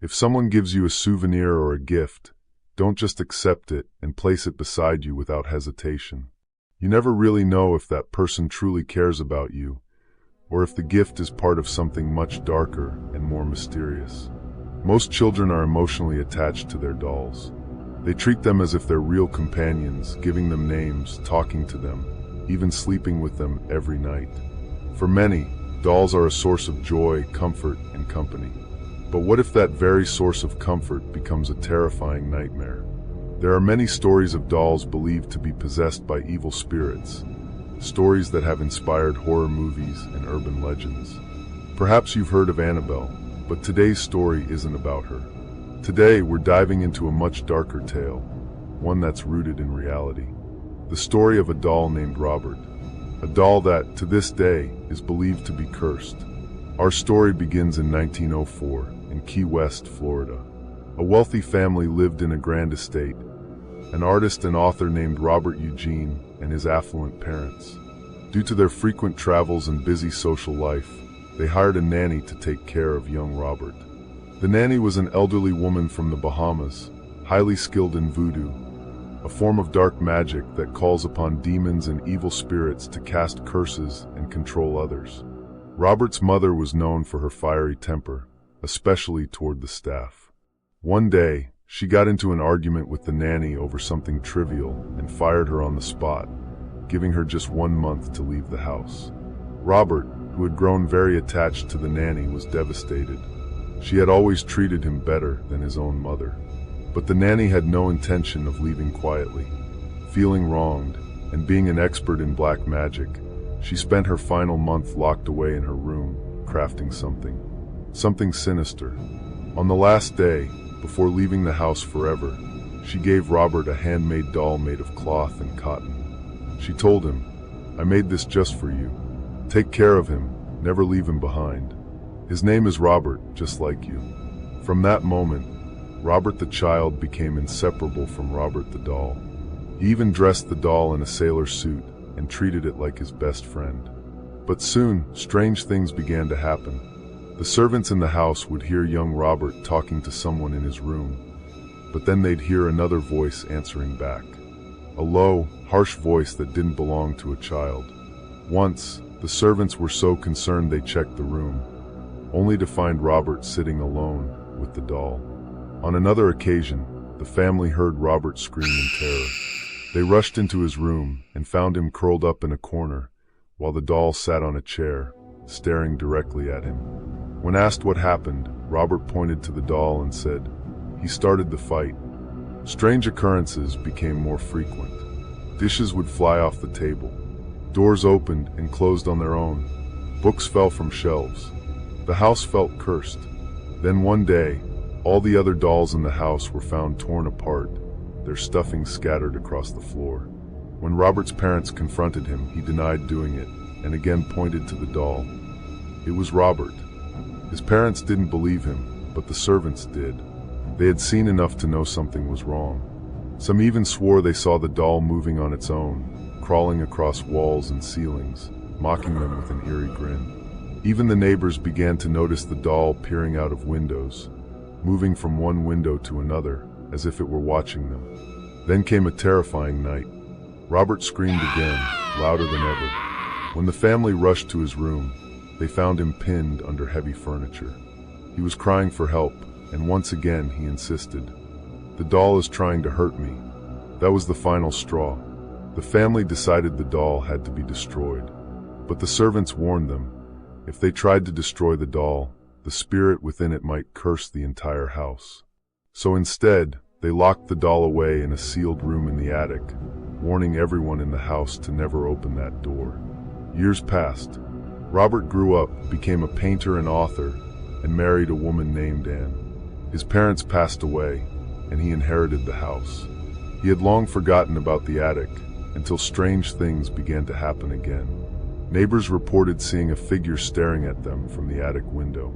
If someone gives you a souvenir or a gift, don't just accept it and place it beside you without hesitation. You never really know if that person truly cares about you, or if the gift is part of something much darker and more mysterious. Most children are emotionally attached to their dolls. They treat them as if they're real companions, giving them names, talking to them, even sleeping with them every night. For many, dolls are a source of joy, comfort, and company. But what if that very source of comfort becomes a terrifying nightmare? There are many stories of dolls believed to be possessed by evil spirits, stories that have inspired horror movies and urban legends. Perhaps you've heard of Annabelle, but today's story isn't about her. Today, we're diving into a much darker tale, one that's rooted in reality. The story of a doll named Robert, a doll that, to this day, is believed to be cursed. Our story begins in 1904 in Key West, Florida. A wealthy family lived in a grand estate, an artist and author named Robert Eugene and his affluent parents. Due to their frequent travels and busy social life, they hired a nanny to take care of young Robert. The nanny was an elderly woman from the Bahamas, highly skilled in voodoo, a form of dark magic that calls upon demons and evil spirits to cast curses and control others. Robert's mother was known for her fiery temper, especially toward the staff. One day, she got into an argument with the nanny over something trivial and fired her on the spot, giving her just 1 month to leave the house. Robert, who had grown very attached to the nanny, was devastated. She had always treated him better than his own mother. But the nanny had no intention of leaving quietly. Feeling wronged, and being an expert in black magic, she spent her final month locked away in her room, crafting something sinister. On the last day, before leaving the house forever, she gave Robert a handmade doll made of cloth and cotton. She told him, "I made this just for you. Take care of him, never leave him behind. His name is Robert, just like you." From that moment, Robert the child became inseparable from Robert the doll. He even dressed the doll in a sailor suit and treated it like his best friend. But soon, strange things began to happen. The servants in the house would hear young Robert talking to someone in his room, but then they'd hear another voice answering back. A low, harsh voice that didn't belong to a child. Once, the servants were so concerned they checked the room, only to find Robert sitting alone with the doll. On another occasion, the family heard Robert scream in terror. They rushed into his room and found him curled up in a corner, while the doll sat on a chair, staring directly at him. When asked what happened, Robert pointed to the doll and said, "He started the fight." Strange occurrences became more frequent. Dishes would fly off the table. Doors opened and closed on their own. Books fell from shelves. The house felt cursed. Then one day, all the other dolls in the house were found torn apart, their stuffing scattered across the floor. When Robert's parents confronted him, he denied doing it, and again pointed to the doll. It was Robert. His parents didn't believe him, but the servants did. They had seen enough to know something was wrong. Some even swore they saw the doll moving on its own, crawling across walls and ceilings, mocking them with an eerie grin. Even the neighbors began to notice the doll peering out of windows, moving from one window to another, as if it were watching them. Then came a terrifying night. Robert screamed again, louder than ever. When the family rushed to his room, they found him pinned under heavy furniture. He was crying for help, and once again he insisted, "The doll is trying to hurt me." That was the final straw. The family decided the doll had to be destroyed. But the servants warned them, if they tried to destroy the doll, the spirit within it might curse the entire house. So instead, they locked the doll away in a sealed room in the attic, warning everyone in the house to never open that door. Years passed. Robert grew up, became a painter and author, and married a woman named Anne. His parents passed away, and he inherited the house. He had long forgotten about the attic, until strange things began to happen again. Neighbors reported seeing a figure staring at them from the attic window.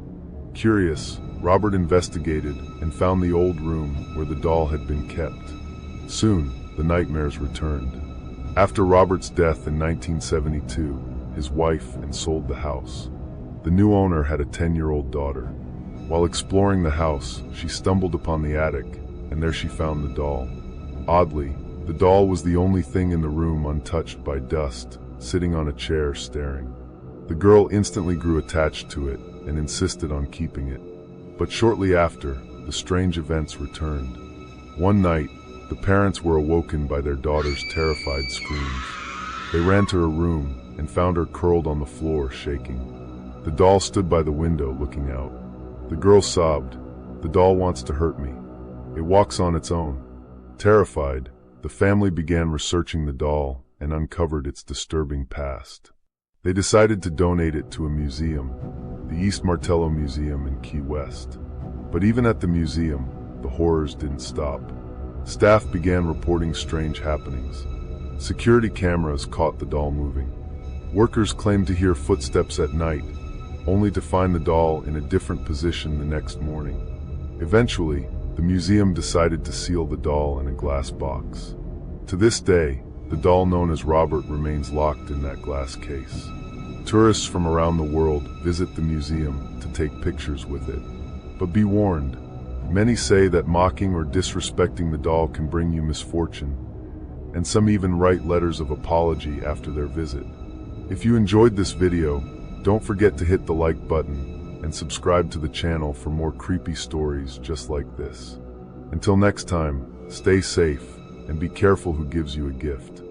Curious, Robert investigated and found the old room where the doll had been kept. Soon, the nightmares returned. After Robert's death in 1972, his wife sold the house. The new owner had a 10-year-old daughter. While exploring the house, she stumbled upon the attic, and there she found the doll. Oddly, the doll was the only thing in the room untouched by dust, sitting on a chair staring. The girl instantly grew attached to it and insisted on keeping it. But shortly after, the strange events returned. One night, the parents were awoken by their daughter's terrified screams. They ran to her room and found her curled on the floor, shaking. The doll stood by the window looking out. The girl sobbed, "The doll wants to hurt me. It walks on its own." Terrified, the family began researching the doll and uncovered its disturbing past. They decided to donate it to a museum, the East Martello Museum in Key West. But even at the museum, the horrors didn't stop. Staff began reporting strange happenings. Security cameras caught the doll moving. Workers claimed to hear footsteps at night, only to find the doll in a different position the next morning. Eventually, the museum decided to seal the doll in a glass box. To this day, the doll known as Robert remains locked in that glass case. Tourists from around the world visit the museum to take pictures with it. But be warned, many say that mocking or disrespecting the doll can bring you misfortune, and some even write letters of apology after their visit. If you enjoyed this video, don't forget to hit the like button and subscribe to the channel for more creepy stories just like this. Until next time, stay safe and be careful who gives you a gift.